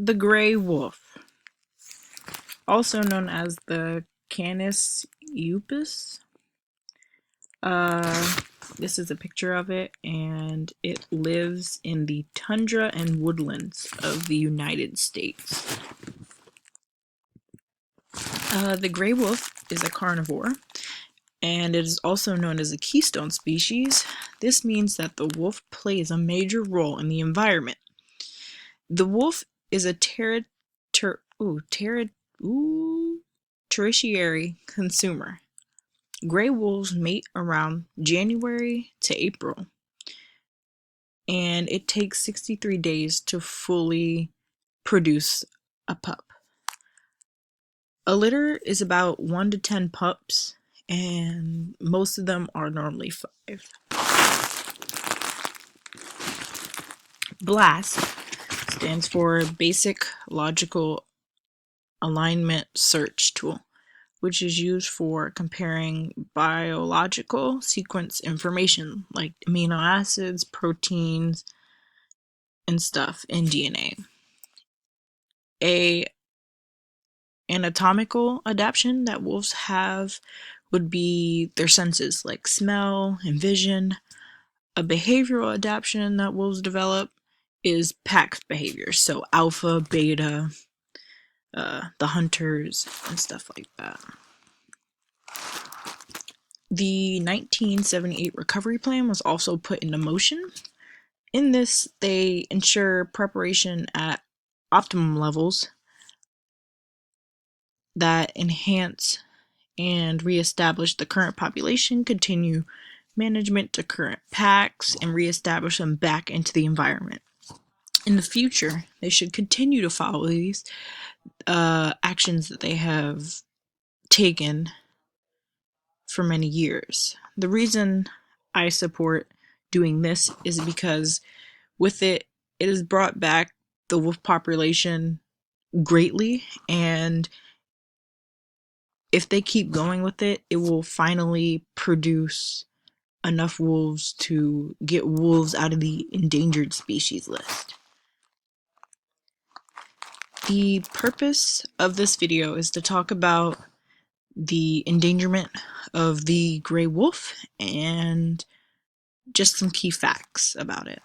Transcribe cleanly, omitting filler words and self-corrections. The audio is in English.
The gray wolf, also known as the Canis lupus. Uh, this is a picture of it, and it lives in the tundra and woodlands of the United States. The gray wolf is a carnivore, and it is also known as a keystone species. This means that the wolf plays a major role in the environment. The wolf is a tertiary consumer. Gray wolves mate around January to April, and it takes 63 days to fully produce a pup. A litter is about 1 to 10 pups, and most of them are normally 5. BLAST stands for Basic Logical Alignment Search Tool, which is used for comparing biological sequence information like amino acids, proteins, and stuff in DNA. A anatomical adaptation that wolves have would be their senses like smell and vision. A behavioral adaptation that wolves develop is pack behavior, so alpha, beta, the hunters, and stuff like that. The 1978 recovery plan was also put into motion. In this, they ensure preparation at optimum levels that enhance and reestablish the current population, continue management to current packs, and reestablish them back into the environment. In the future, they should continue to follow these actions that they have taken for many years. The reason I support doing this is because with it has brought back the wolf population greatly, and if they keep going with it, it will finally produce enough wolves to get wolves out of the endangered species list. The purpose of this video is to talk about the endangerment of the gray wolf and just some key facts about it.